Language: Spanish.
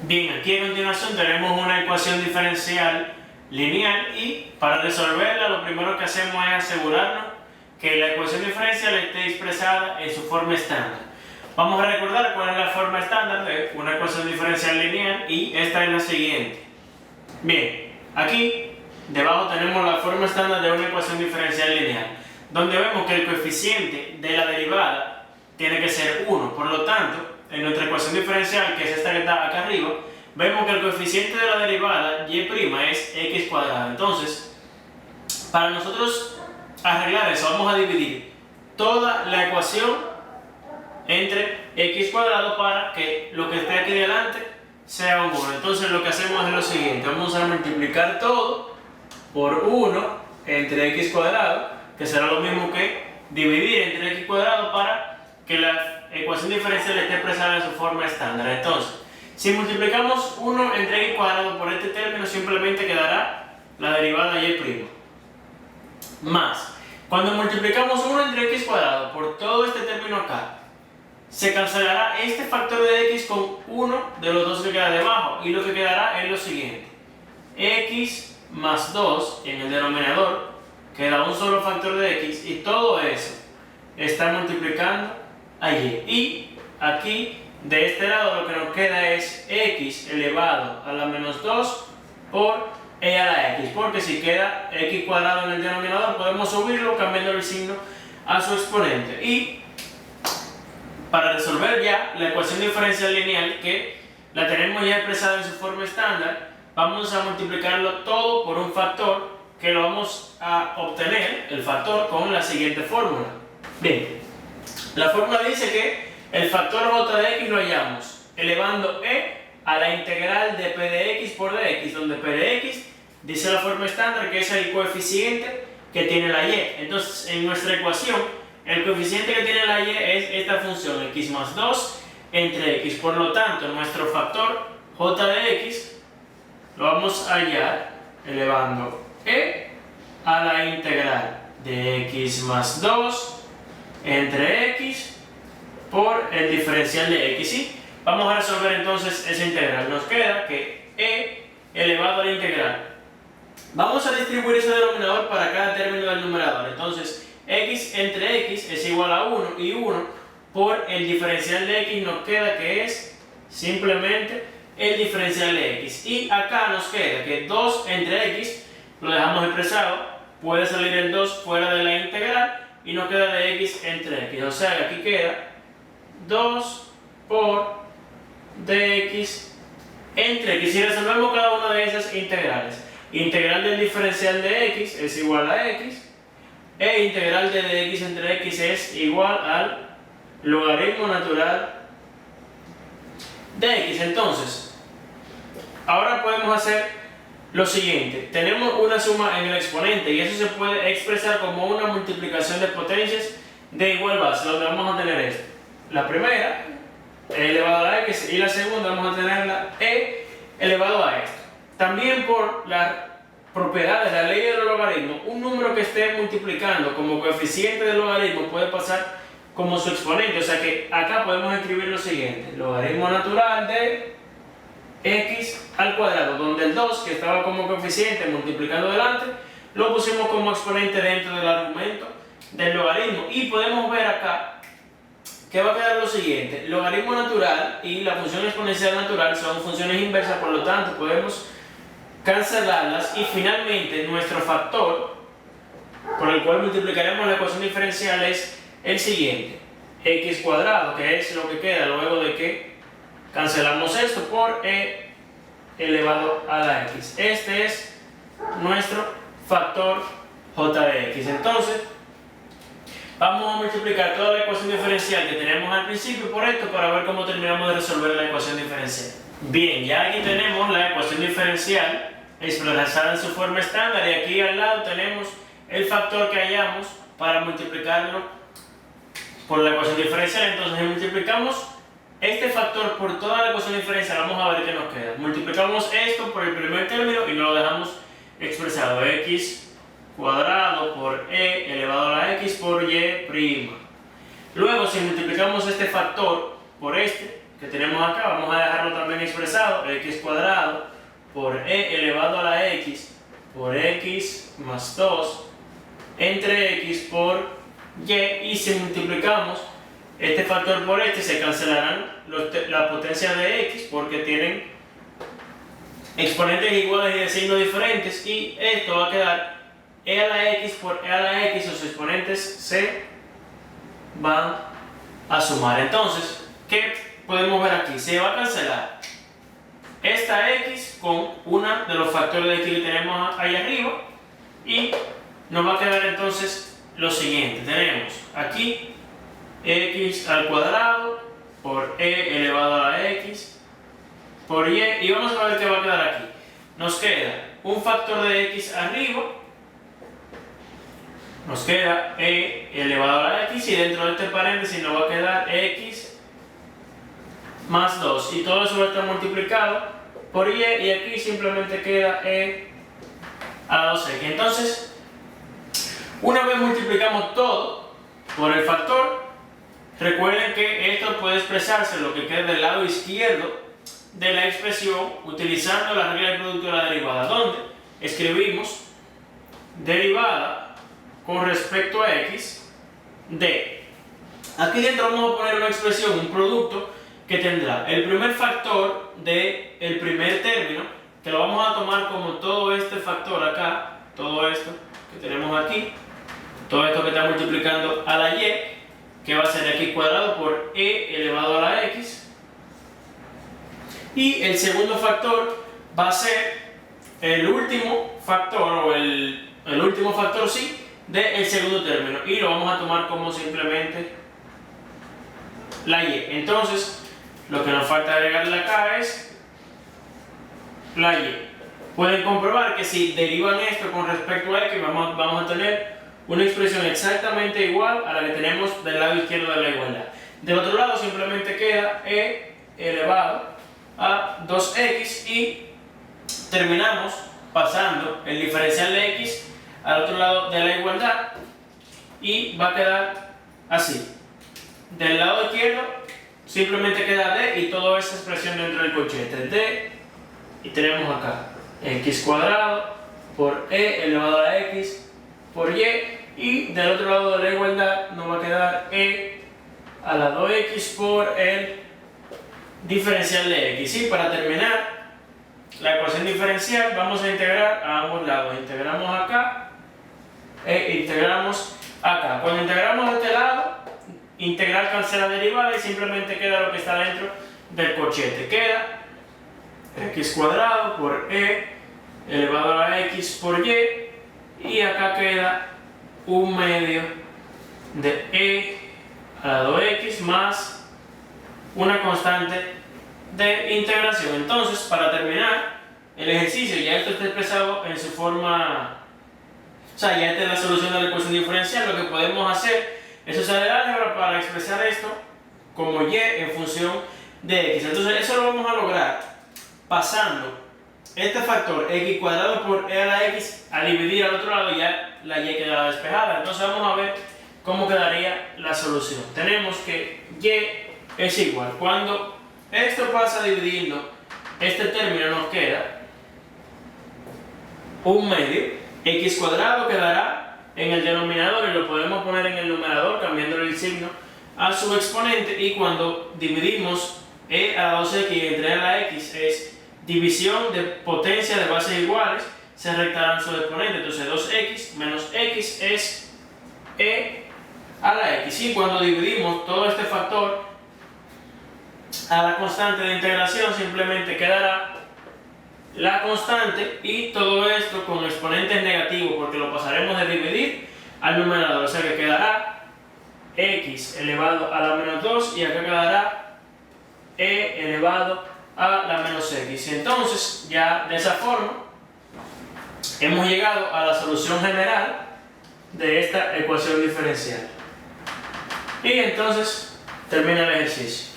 Bien, aquí a continuación tenemos una ecuación diferencial lineal y para resolverla lo primero que hacemos es asegurarnos que la ecuación diferencial esté expresada en su forma estándar. Vamos a recordar cuál es la forma estándar de una ecuación diferencial lineal y esta es la siguiente. Bien, aquí debajo tenemos la forma estándar de una ecuación diferencial lineal, donde vemos que el coeficiente de la derivada tiene que ser 1, por lo tanto, en nuestra ecuación diferencial, que es esta que está acá arriba, vemos que el coeficiente de la derivada y' es x cuadrado. Entonces, para nosotros arreglar eso, vamos a dividir toda la ecuación entre x cuadrado para que lo que esté aquí delante sea un 1. Entonces, lo que hacemos es lo siguiente: vamos a multiplicar todo por 1 entre x cuadrado, que será lo mismo que dividir entre x cuadrado para que la ecuación diferencial esté expresada en su forma estándar. Entonces, si multiplicamos 1 entre x cuadrado por este término, simplemente quedará la derivada y'. Más, cuando multiplicamos 1 entre x cuadrado por todo este término acá, se cancelará este factor de x con uno de los dos que queda debajo, y lo que quedará es lo siguiente: x más 2 en el denominador, queda un solo factor de x, y todo eso está multiplicando a y. Y aquí, de este lado, lo que nos queda es x elevado a la menos 2 por e a la x, porque si queda x cuadrado en el denominador, podemos subirlo cambiando el signo a su exponente. Y para resolver ya la ecuación diferencial lineal, que la tenemos ya expresada en su forma estándar, vamos a multiplicarlo todo por un factor que lo vamos a obtener, el factor, con la siguiente fórmula. Bien, la fórmula dice que el factor j de x lo hallamos elevando e a la integral de p de x por dx, donde p de x dice la forma estándar que es el coeficiente que tiene la y. Entonces, en nuestra ecuación, el coeficiente que tiene la y es esta función, x más 2 entre x. Por lo tanto, nuestro factor j de x lo vamos a hallar elevando e a la integral de x más 2 entre x por el diferencial de x. Y vamos a resolver entonces esa integral. Nos queda que e elevado a la integral. Vamos a distribuir ese denominador para cada término del numerador. Entonces, x entre x es igual a 1 y 1 por el diferencial de x nos queda que es simplemente el diferencial de x. Y acá nos queda que 2 entre x lo dejamos expresado, puede salir el 2 fuera de la integral y nos queda de x entre x. O sea que aquí queda 2 por dx entre x. Y resolvemos cada una de esas integrales. Integral del diferencial de x es igual a x, e integral de dx entre x es igual al logaritmo natural de x. Entonces, ahora podemos hacer lo siguiente: tenemos una suma en el exponente y eso se puede expresar como una multiplicación de potencias de igual base, donde vamos a tener esto. La primera, e elevado a la x, y la segunda vamos a tener la e elevado a esto. También por la propiedad de la ley de los logaritmos, un número que esté multiplicando como coeficiente del logaritmo puede pasar como su exponente. O sea que acá podemos escribir lo siguiente: logaritmo natural de x al cuadrado, donde el 2 que estaba como coeficiente multiplicando delante lo pusimos como exponente dentro del argumento del logaritmo. Y podemos ver acá que va a quedar lo siguiente: logaritmo natural y la función exponencial natural son funciones inversas, por lo tanto podemos cancelarlas, y finalmente nuestro factor por el cual multiplicaremos la ecuación diferencial es el siguiente: x cuadrado, que es lo que queda luego de que cancelamos esto por e elevado a la x. Este es nuestro factor j de x. Entonces, vamos a multiplicar toda la ecuación diferencial que tenemos al principio por esto para ver cómo terminamos de resolver la ecuación diferencial. Bien, ya aquí tenemos la ecuación diferencial expresada en su forma estándar, y aquí al lado tenemos el factor que hallamos para multiplicarlo por la ecuación diferencial. Entonces, si multiplicamos este factor por toda la ecuación diferencial, vamos a ver qué nos queda. Multiplicamos esto por el primer término y lo dejamos expresado: x cuadrado por e elevado a la x por y'. Luego, si multiplicamos este factor por este, que tenemos acá, vamos a dejarlo también expresado, x cuadrado por e elevado a la x por x más 2 entre x por y si multiplicamos este factor por este se cancelarán la potencia de x porque tienen exponentes iguales y de signos diferentes y esto va a quedar e a la x por e a la x, los exponentes se van a sumar. Entonces, ¿qué podemos ver aquí? Se va a cancelar esta x con una de los factores de x que tenemos ahí arriba y nos va a quedar entonces lo siguiente. Tenemos aquí x al cuadrado por e elevado a la x por y vamos a ver qué va a quedar aquí. Nos queda un factor de x arriba, nos queda e elevado a la x y dentro de este paréntesis nos va a quedar x más 2 y todo eso va a estar multiplicado por y aquí simplemente queda e a la 2x. Entonces, una vez multiplicamos todo por el factor, recuerden que esto puede expresarse lo que queda del lado izquierdo de la expresión utilizando la regla del producto de la derivada, donde escribimos derivada con respecto a x de. Aquí dentro vamos a poner una expresión, un producto que tendrá el primer factor del primer término, que lo vamos a tomar como todo este factor acá, todo esto que tenemos aquí, todo esto que está multiplicando a la y, que va a ser x cuadrado por e elevado a la x. Y el segundo factor va a ser el último factor, o el último factor sí, del segundo término. Y lo vamos a tomar como simplemente la y. Entonces, lo que nos falta agregarle acá es la y. Pueden comprobar que si derivan esto con respecto a x, vamos a tener una expresión exactamente igual a la que tenemos del lado izquierdo de la igualdad. Del otro lado simplemente queda e elevado a 2x y terminamos pasando el diferencial de x al otro lado de la igualdad y va a quedar así. Del lado izquierdo simplemente queda d y toda esa expresión dentro del cochete d y tenemos acá x cuadrado por e elevado a la x por y del otro lado de la igualdad nos va a quedar e a la 2x por el diferencial de x. Y para terminar la ecuación diferencial vamos a integrar a ambos lados. Integramos acá e integramos acá. Cuando integramos a este lado, integral cancela derivada y simplemente queda lo que está dentro del cochete. Queda x cuadrado por e elevado a la x por y acá queda un medio de e a la 2x más una constante de integración. Entonces, para terminar el ejercicio, ya esto está expresado en su forma, o sea, ya esta es la solución de la ecuación diferencial. Lo que podemos hacer es usar el álgebra para expresar esto como y en función de x. Entonces, eso lo vamos a lograr pasando este factor x cuadrado por e a la x a dividir al otro lado, ya la y queda despejada. Entonces, vamos a ver cómo quedaría la solución. Tenemos que y es igual. Cuando esto pasa dividiendo este término nos queda un medio, x cuadrado quedará en el denominador y lo podemos poner en el numerador cambiándole el signo a su exponente y cuando dividimos e a la 2x entre e a la x es división de potencia de bases iguales, se restarán sus exponentes. Entonces 2x menos x es e a la x y cuando dividimos todo este factor a la constante de integración simplemente quedará la constante y todo esto con exponentes negativos porque lo pasaremos de dividir al numerador, o sea que quedará x elevado a la menos 2 y acá quedará e elevado a la menos x. Entonces ya de esa forma hemos llegado a la solución general de esta ecuación diferencial y entonces termina el ejercicio.